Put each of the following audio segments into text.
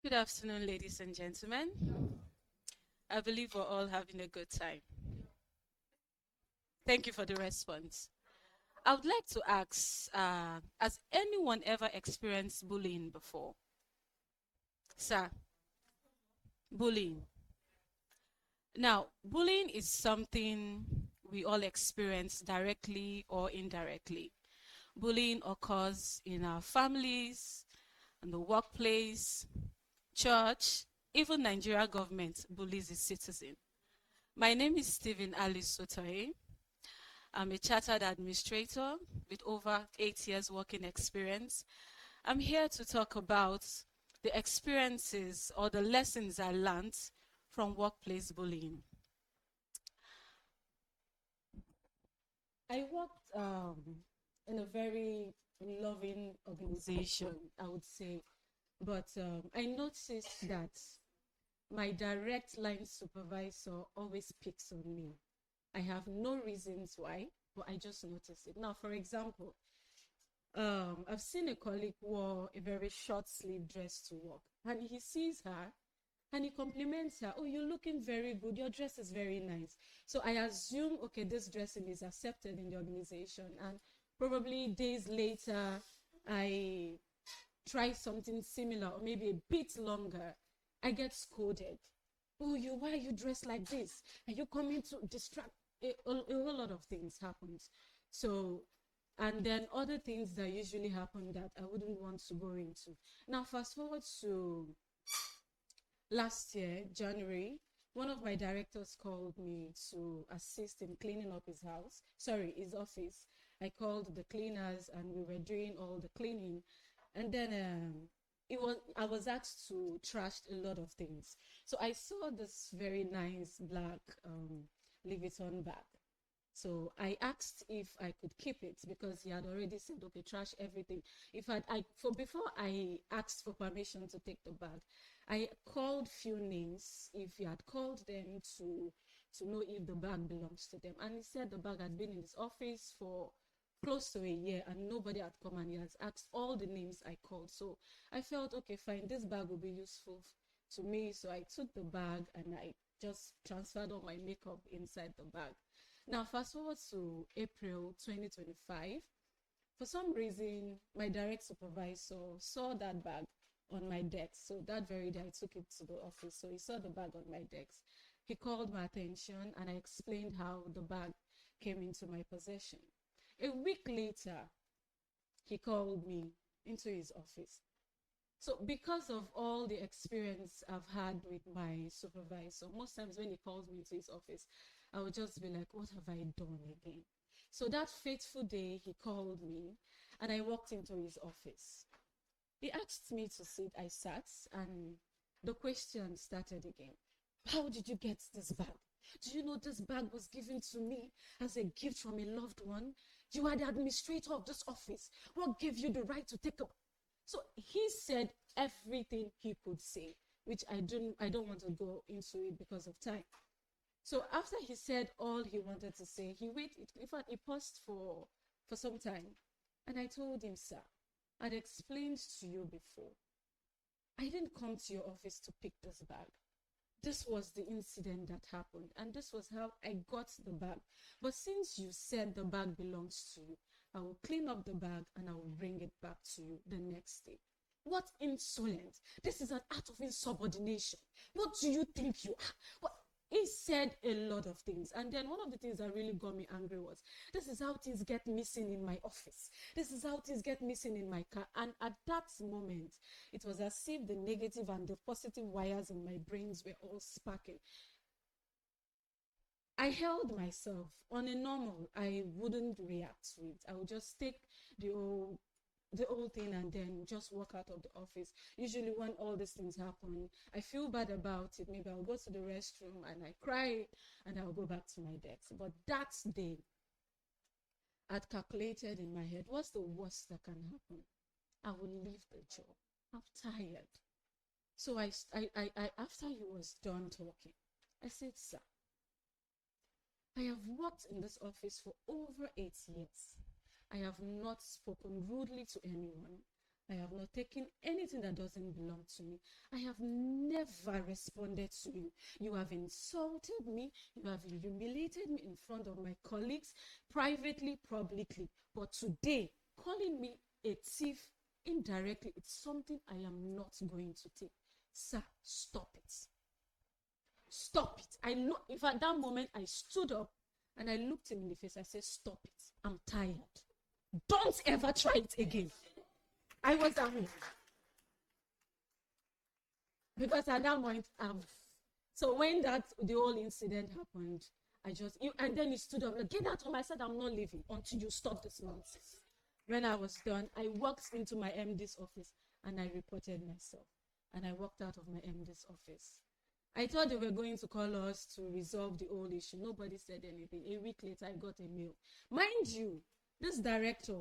Good afternoon, ladies and gentlemen. I believe we're all having a good time. Thank you for the response. I would like to ask, has anyone ever experienced bullying before? Sir, bullying. Now, bullying is something we all experience directly or indirectly. Bullying occurs in our families, in the workplace, church, even Nigeria government bullies its citizens. My name is Stephen Alice Sotoye. I'm a chartered administrator with over 8 years working experience. I'm here to talk about the experiences or the lessons I learned from workplace bullying. I worked in a very loving organization, I would say, but I noticed that my direct line supervisor always picks on me. I have no reasons why, but I just noticed it. Now, for example, I've seen a colleague wore a very short sleeve dress to work, and he sees her and he compliments her. Oh, you're looking very good. Your dress is very nice. So I assume, okay, this dressing is accepted in the organization. And probably days later, I try something similar or maybe a bit longer. I get scolded. Oh, why are you dressed like this? Are you coming to distract? A whole lot of things happens. So, and then other things that usually happen that I wouldn't want to go into. Now, fast forward to last year, January, one of my directors called me to assist in cleaning up his house, sorry, his office. I called the cleaners and we were doing all the cleaning. And then I was asked to trash a lot of things. So I saw this very nice black Louis Vuitton bag. So I asked if I could keep it because he had already said, okay, trash everything. If I for before I asked for permission to take the bag, I called few names if he had called them to know if the bag belongs to them. And he said the bag had been in his office for close to a year and nobody had come, and he has asked all the names I called. So I felt, okay, fine, this bag will be useful to me. So I took the bag and I just transferred all my makeup inside the bag. Now, fast forward to April 2025. For some reason, my direct supervisor saw that bag on my desk. So that very day, I took it to the office. So he saw the bag on my desk. He called my attention and I explained how the bag came into my possession. A week later, he called me into his office. So because of all the experience I've had with my supervisor, most times when he calls me to his office, I would just be like, what have I done again? So that fateful day, he called me and I walked into his office. He asked me to sit, I sat, and the question started again. How did you get this bag? Do you know this bag was given to me as a gift from a loved one? You are the administrator of this office. What gave you the right to take a... So he said everything he could say, which I don't want to go into it because of time. So after he said all he wanted to say, he waited. In fact, he paused for some time. And I told him, sir, I'd explained to you before. I didn't come to your office to pick this bag. This was the incident that happened, and this was how I got the bag. But since you said the bag belongs to you, I will clean up the bag and I will bring it back to you the next day. What insolent! This is an act of insubordination. What do you think you are? What? He said a lot of things. And then one of the things that really got me angry was, this is how things get missing in my office. This is how things get missing in my car. And at that moment, it was as if the negative and the positive wires in my brains were all sparking. I held myself. On a normal, I wouldn't react to it. I would just take the whole the whole thing and then just walk out of the office. Usually when all these things happen, I feel bad about it. Maybe I'll go to the restroom and I cry and I'll go back to my desk. But that day, I'd calculated in my head, what's the worst that can happen? I will leave the job. I'm tired. So after he was done talking, I said, sir, I have worked in this office for over 8 years. I have not spoken rudely to anyone. I have not taken anything that doesn't belong to me. I have never responded to you. You have insulted me. You have humiliated me in front of my colleagues, privately, publicly. But today, calling me a thief indirectly, it's something I am not going to take. Sir, stop it. Stop it. I know if at that moment I stood up and I looked him in the face, I said, stop it. I'm tired. Don't ever try it again. I was angry. Because at that point, so when the whole incident happened, and then he stood up, like, get out of my side, I'm not leaving until you stop this nonsense. When I was done, I walked into my MD's office and I reported myself. And I walked out of my MD's office. I thought they were going to call us to resolve the whole issue. Nobody said anything. A week later, I got a mail. Mind you, this director,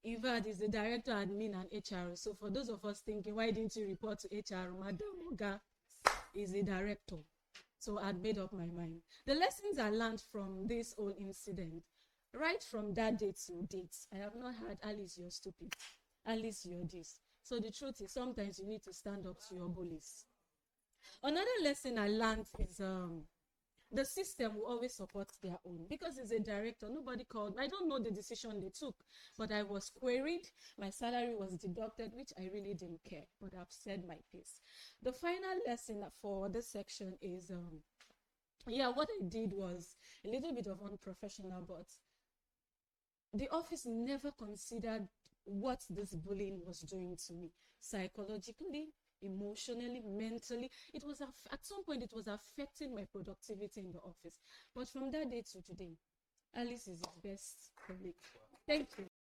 in fact, is the director, admin, and HR. So for those of us thinking, why didn't you report to HR? Madam Oga is the director. So I'd made up my mind. The lessons I learned from this whole incident, right from that date to date, I have not heard, Alice, you're stupid. Alice, you're this. So the truth is, sometimes you need to stand up to your bullies. Another lesson I learned is the system will always support their own. Because as a director, nobody called. I don't know the decision they took, but I was queried. My salary was deducted, which I really didn't care, but I've said my piece. The final lesson for this section is, what I did was a little bit of unprofessional, but the office never considered what this bullying was doing to me psychologically, emotionally, mentally. It was at some point it was affecting my productivity in the office. But from that day to today, Alice is his best colleague. Thank you.